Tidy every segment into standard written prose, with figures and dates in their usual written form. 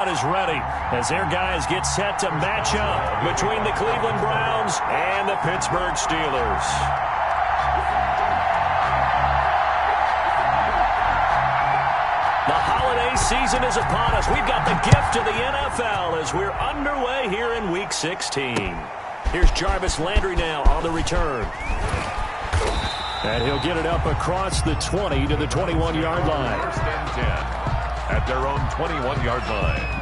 Is ready as their guys get set to match up between the Cleveland Browns and the Pittsburgh Steelers. The holiday season is upon us. We've got the gift of the NFL as we're underway here in Week 16. Here's Jarvis Landry now on the return. And he'll get it up across the 20 to the 21-yard line. First and 10. At their own 21-yard line.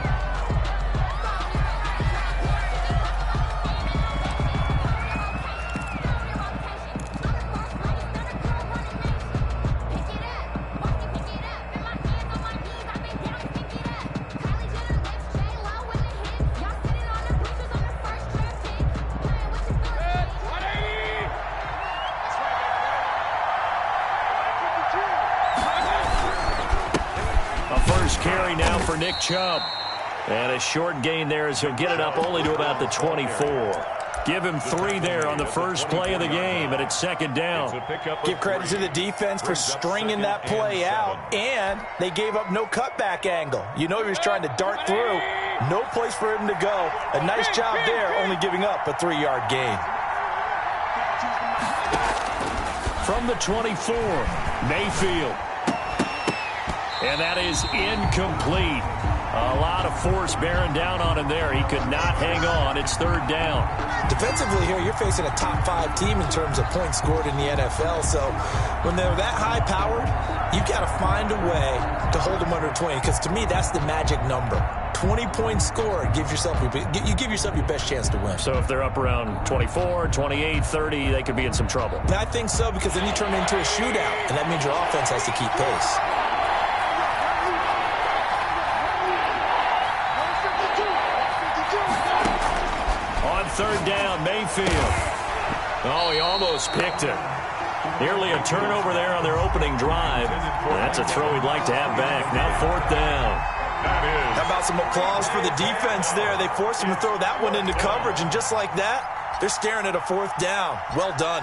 Carry now for Nick Chubb. And a short gain there as he'll get it up only to about the 24. Give him 3 there on the first play of the game, and it's second down. Give credit to the defense for stringing that play out, and they gave up no cutback angle. You know he was trying to dart through. No place for him to go. A nice job there, only giving up a 3-yard gain. From the 24, Mayfield. And that is incomplete. A lot of force bearing down on him there. He could not hang on. It's third down. Defensively here, you're facing a top 5 team in terms of points scored in the NFL. So when they're that high-powered, you got to find a way to hold them under 20. Because to me, that's the magic number. 20-point score, you give yourself your best chance to win. So if they're up around 24, 28, 30, they could be in some trouble. I think so, because then you turn it into a shootout, and that means your offense has to keep pace. Third down, Mayfield. Oh, he almost picked it. Nearly a turnover there on their opening drive. That's a throw he'd like to have back. Now fourth down. How about some applause for the defense there? They forced him to throw that one into coverage, and just like that, they're staring at a fourth down. Well done.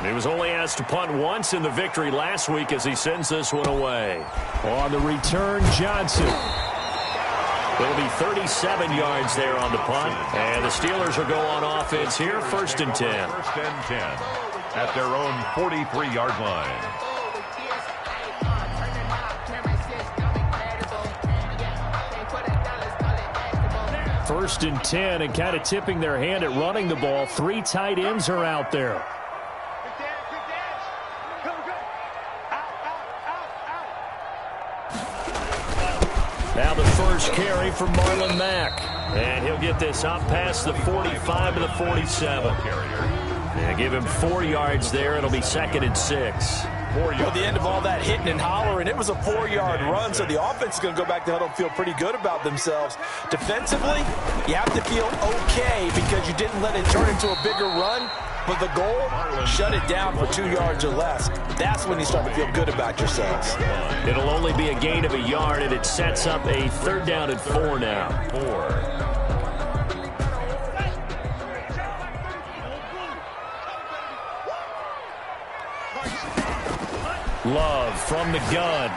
He was only asked to punt once in the victory last week as he sends this one away. On the return, Johnson. It'll be 37 yards there on the punt. And the Steelers will go on offense here, first and 10. First and 10 at their own 43-yard line. First and 10, and kind of tipping their hand at running the ball. 3 tight ends are out there. Now the first carry for Marlon Mack. And he'll get this up past the 45 to the 47. And give him 4 yards there. It'll be second and 6. Well, the end of all that hitting and hollering, it was a 4-yard run, so the offense is going to go back to huddle and feel pretty good about themselves. Defensively, you have to feel okay because you didn't let it turn into a bigger run. But the goal, shut it down for 2 yards or less. That's when you start to feel good about yourselves. It'll only be a gain of a yard, and it sets up a third down and 4 now. 4. Love from the gun.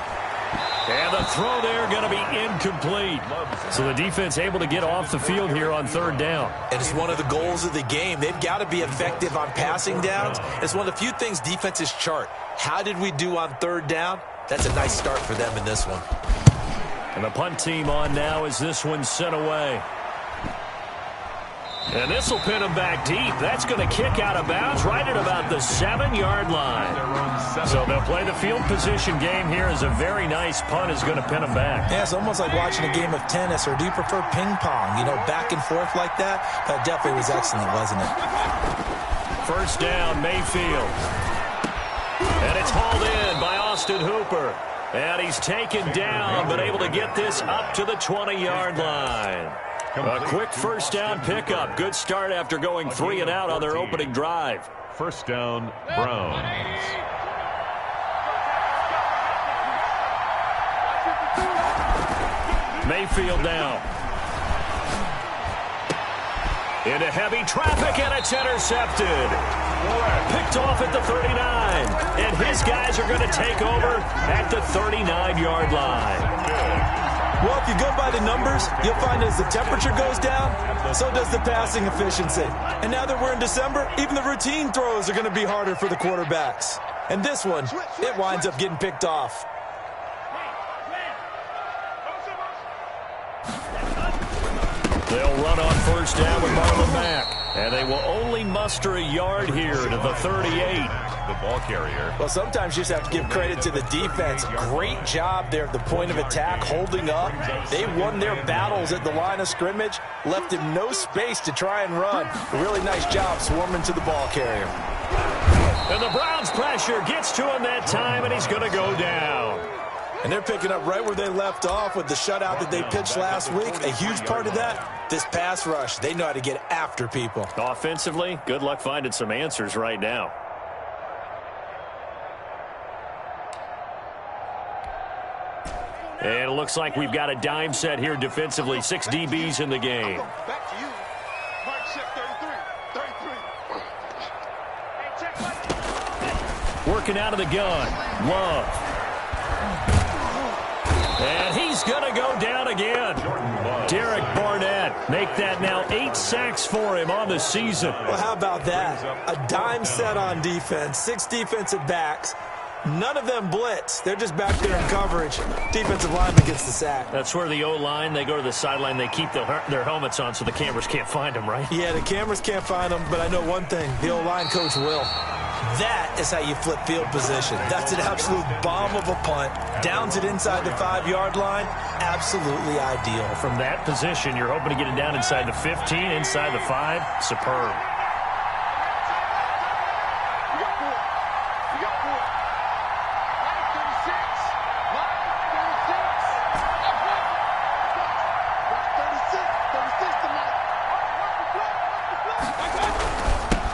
And the throw there going to be incomplete. So the defense able to get off the field here on third down. And it's one of the goals of the game. They've got to be effective on passing downs. It's one of the few things defenses chart. How did we do on third down? That's a nice start for them in this one. And the punt team on now as this one's sent away. And this will pin him back deep. That's going to kick out of bounds right at about the 7-yard line. So they'll play the field position game here as a very nice punt is going to pin him back. Yeah, it's almost like watching a game of tennis, or do you prefer ping pong? You know, back and forth like that? That definitely was excellent, wasn't it? First down, Mayfield. And it's hauled in by Austin Hooper. And he's taken down, but able to get this up to the 20-yard line. A quick first down pickup. Good start after going 3 and out on their opening drive. First down, Browns. Mayfield down. Into heavy traffic, and it's intercepted. Picked off at the 39. And his guys are going to take over at the 39-yard line. Well, if you go by the numbers, you'll find as the temperature goes down, so does the passing efficiency. And now that we're in December, even the routine throws are going to be harder for the quarterbacks. And this one, it winds up getting picked off. They'll run on first down with Marlon Mack. And they will only muster a yard here to the 38. The ball carrier. Well, sometimes you just have to give credit to the defense. Great job there at the point of attack, holding up. They won their battles at the line of scrimmage, left him no space to try and run. A really nice job swarming to the ball carrier. And the Browns' pressure gets to him that time, and he's going to go down. And they're picking up right where they left off with the shutout that they pitched last week. A huge part of that, this pass rush. They know how to get after people. Offensively, good luck finding some answers right now. And it looks like we've got a dime set here defensively. 6 DBs in the game. Back to you. Mark set 33. Working out of the gun. Love. And he's going to go down again. Derek Barnett make that now 8 sacks for him on the season. Well, how about that? A dime set on defense, 6 defensive backs. None of them blitz. They're just back there in coverage. Defensive lineman gets the sack. That's where the O-line, they go to the sideline, they keep their helmets on so the cameras can't find them, right? Yeah, the cameras can't find them, but I know one thing. The O-line coach will. That is how you flip field position. That's an absolute bomb of a punt. Downs it inside the 5-yard line. Absolutely ideal. From that position, you're hoping to get it down inside the 15, inside the 5. Superb.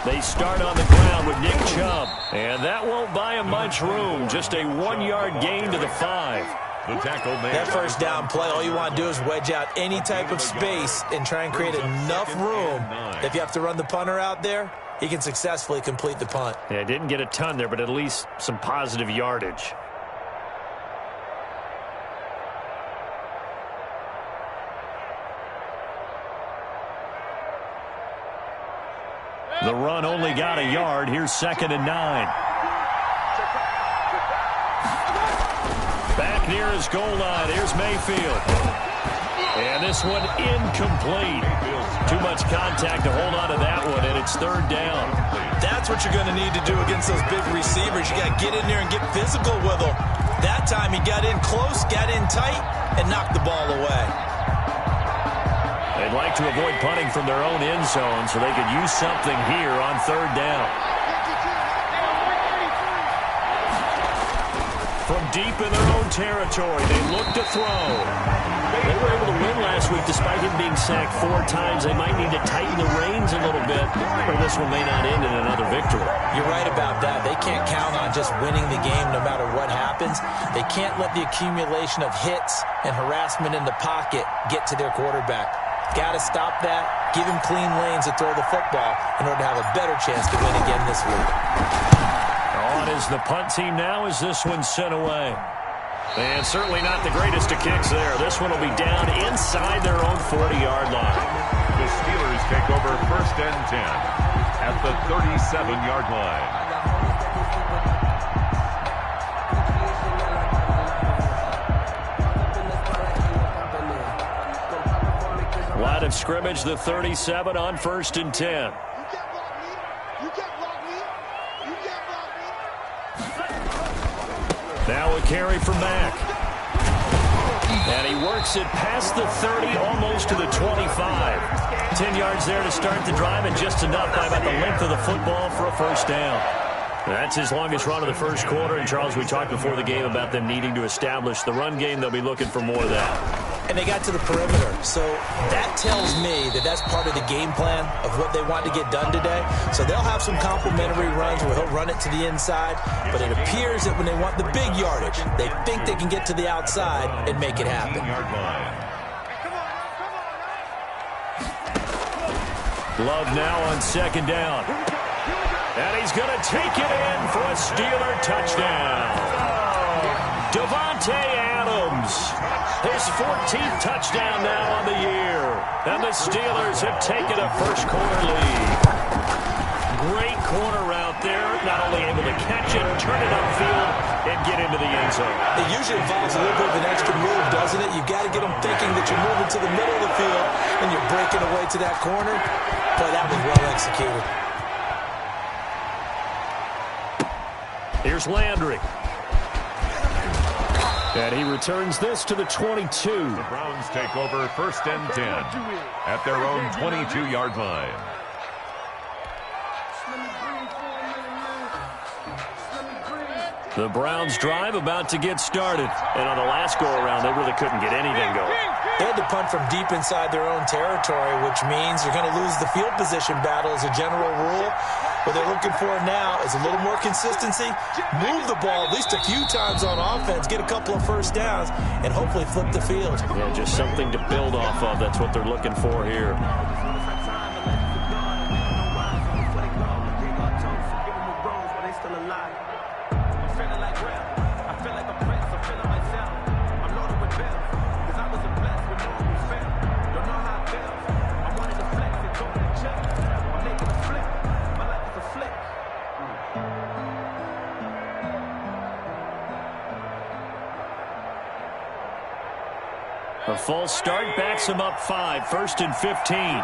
They start on the ground with Nick Chubb, and that won't buy him much room. Just a 1-yard gain to the 5. The tackle made. That first down play, all you want to do is wedge out any type of space and try and create enough room. If you have to run the punter out there, he can successfully complete the punt. Yeah, didn't get a ton there, but at least some positive yardage. The run only got a yard. Here's 2nd and 9. Back near his goal line. Here's Mayfield. And this one incomplete. Too much contact to hold on to that one, and it's 3rd down. That's what you're going to need to do against those big receivers. You got to get in there and get physical with them. That time he got in close, got in tight, and knocked the ball away. They'd like to avoid punting from their own end zone so they could use something here on 3rd down. From deep in their own territory, they look to throw. They were able to win last week despite him being sacked 4 times. They might need to tighten the reins a little bit, or this one may not end in another victory. You're right about that. They can't count on just winning the game no matter what happens. They can't let the accumulation of hits and harassment in the pocket get to their quarterback. Got to stop that, give him clean lanes to throw the football in order to have a better chance to win again this week. On is the punt team now as this one's sent away. And certainly not the greatest of kicks there. This one will be down inside their own 40-yard line. The Steelers take over 1st and 10 at the 37-yard line. Line of scrimmage, the 37 on 1st and 10. Now a carry from Mack. And he works it past the 30, almost to the 25. 10 yards there to start the drive, and just enough by about the length of the football for a 1st down. That's his longest run of the 1st quarter. And, Charles, we talked before the game about them needing to establish the run game. They'll be looking for more of that. And they got to the perimeter. So that tells me that that's part of the game plan of what they want to get done today. So they'll have some complementary runs where he'll run it to the inside. But it appears that when they want the big yardage, they think they can get to the outside and make it happen. Love now on 2nd down. And he's going to take it in for a Steeler touchdown. Davante Adams, his 14th touchdown now on the year. And the Steelers have taken a first-quarter lead. Great corner route there, not only able to catch it, turn it upfield, and get into the end zone. It usually involves a little bit of an extra move, doesn't it? You've got to get them thinking that you're moving to the middle of the field and you're breaking away to that corner. But that was well executed. Here's Landry. And he returns this to the 22. The Browns take over first and 10 at their own 22-yard line. The Browns drive about to get started. And on the last go-around, they really couldn't get anything going. They had to punt from deep inside their own territory, which means you're going to lose the field position battle as a general rule. What they're looking for now is a little more consistency, move the ball at least a few times on offense, get a couple of first downs, and hopefully flip the field. Yeah, just something to build off of. That's what they're looking for here. A false start backs him up 5, 1st and 15.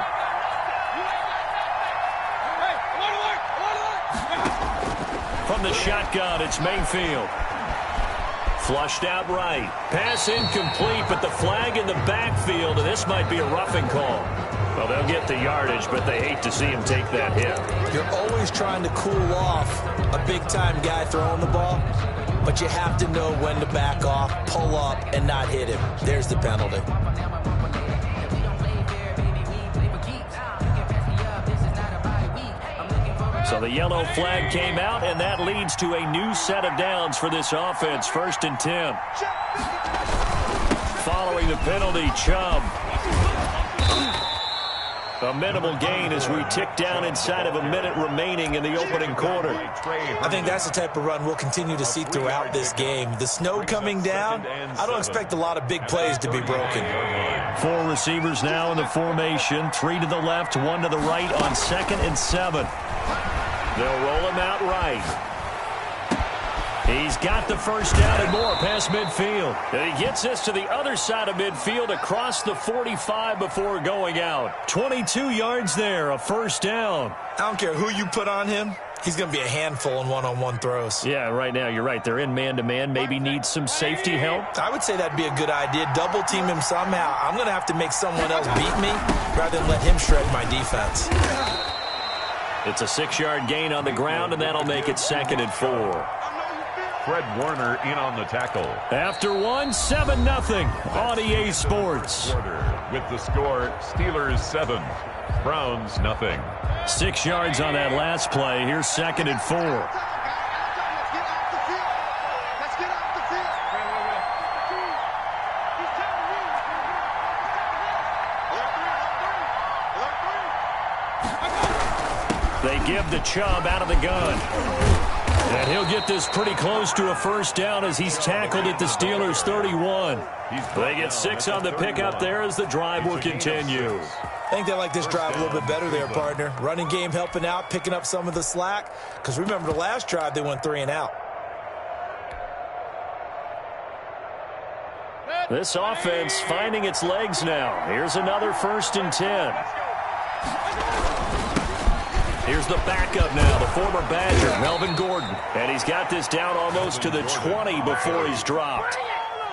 From the shotgun, it's Mayfield. Flushed out right. Pass incomplete, but the flag in the backfield, and this might be a roughing call. Well, they'll get the yardage, but they hate to see him take that hit. You're always trying to cool off a big-time guy throwing the ball, but you have to know when to back off, pull up, and not hit him. There's the penalty. So the yellow flag came out, and that leads to a new set of downs for this offense. 1st and 10. Following the penalty, Chubb. A minimal gain as we tick down inside of a minute remaining in the opening quarter. I think that's the type of run we'll continue to see throughout this game. The snow coming down, I don't expect a lot of big plays to be broken. 4 receivers now in the formation. 3 to the left, 1 to the right on 2nd and 7. They'll roll him out right. He's got the first down and more past midfield. And he gets this to the other side of midfield across the 45 before going out. 22 yards there, a first down. I don't care who you put on him. He's going to be a handful in one-on-one throws. Yeah, right now, you're right. They're in man-to-man. Maybe needs some safety help. I would say that'd be a good idea. Double team him somehow. I'm going to have to make someone else beat me rather than let him shred my defense. It's a 6-yard gain on the ground, and that'll make it 2nd and 4. Fred Warner in on the tackle. After 1, 7-0 on EA Sports. With the score, Steelers 7, Browns nothing. 6 yards on that last play. Here's 2nd and 4. They give the Chubb out of the gun. And he'll get this pretty close to a first down as he's tackled at the Steelers' 31. They get 6 on the pickup there as the drive will continue. I think they like this drive a little bit better there, partner. Running game helping out, picking up some of the slack. Because remember the last drive, they went 3 and out. This offense finding its legs now. Here's another 1st and 10. Here's the backup now, the former Badger, Melvin Gordon. And he's got this down almost to the 20 before he's dropped.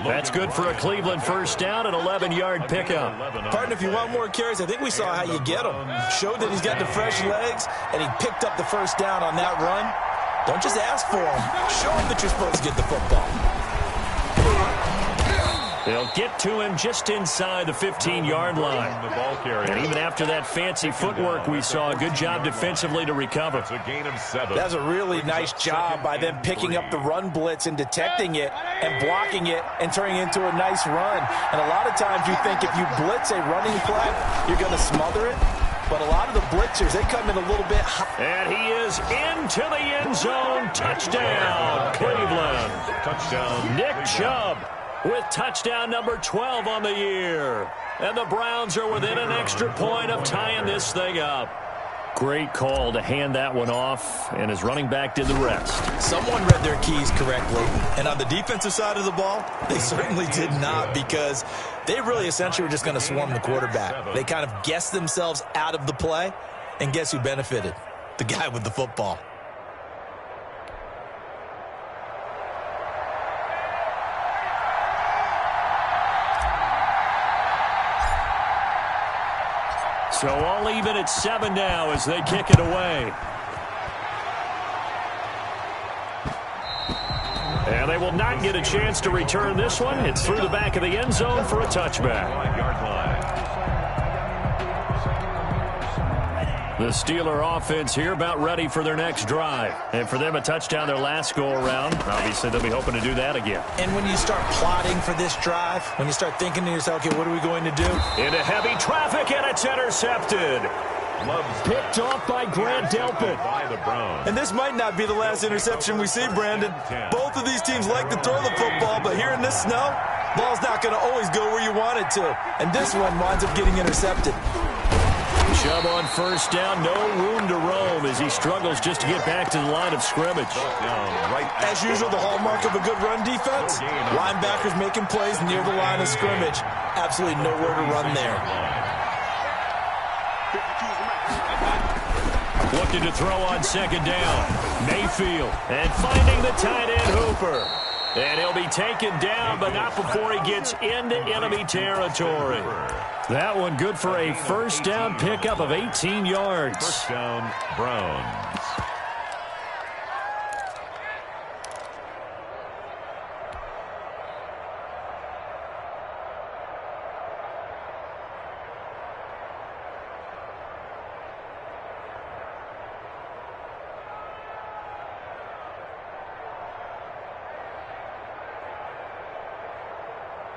That's good for a Cleveland first down, an 11-yard pickup. Partner, if you want more carries, I think we saw how you get them. Showed that he's got the fresh legs, and he picked up the first down on that run. Don't just ask for him. Show him that you're supposed to get the football. They'll get to him just inside the 15-yard line. And even after that fancy footwork we saw, a good job defensively to recover. It's a gain of 7. That's a really nice job by them picking up the run blitz and detecting it and blocking it and turning it into a nice run. And a lot of times you think if you blitz a running play, you're going to smother it. but a lot of the blitzers, they come in a little bit high. And he is into the end zone. Touchdown, Cleveland. Touchdown. Nick Chubb with touchdown number 12 on the year. And the Browns are within an extra point of tying this thing up. Great call to hand that one off, and his running back did the rest. Someone read their keys correctly, and on the defensive side of the ball, they certainly did not, because they really essentially were just going to swarm the quarterback. They kind of guessed themselves out of the play, and guess who benefited? The guy with the football. So all even at 7 now as they kick it away. And they will not get a chance to return this one. It's through the back of the end zone for a touchback. 5-yard line. The Steeler offense here about ready for their next drive. And for them, a touchdown their last go-around. Obviously, they'll be hoping to do that again. And when you start plotting for this drive, when you start thinking to yourself, okay, what are we going to do? Into heavy traffic, and it's intercepted. Picked off by Grant Delpit. By the Browns. And this might not be the last interception we see, Brandon. Both of these teams like to throw the football, but here in this snow, ball's not going to always go where you want it to. And this one winds up getting intercepted. Chubb on first down, no room to roam as he struggles just to get back to the line of scrimmage. As usual, the hallmark of a good run defense, linebackers making plays near the line of scrimmage. Absolutely nowhere to run there. Looking to throw on second down. Mayfield. And finding the tight end, Hooper. And he'll be taken down, but not before he gets into enemy territory. That one good for a first down pickup of 18 yards. First down, Browns.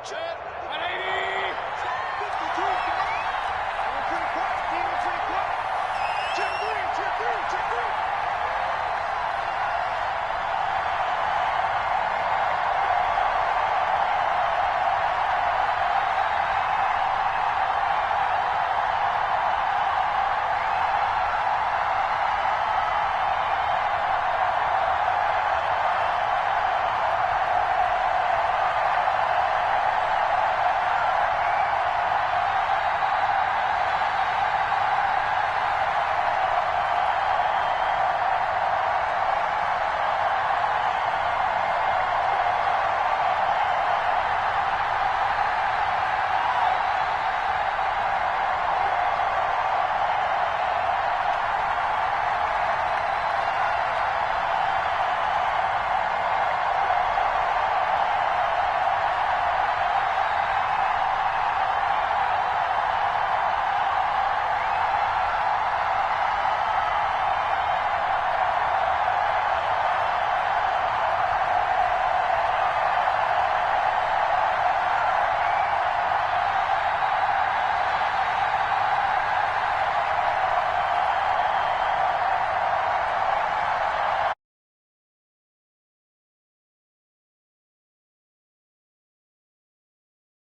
Check.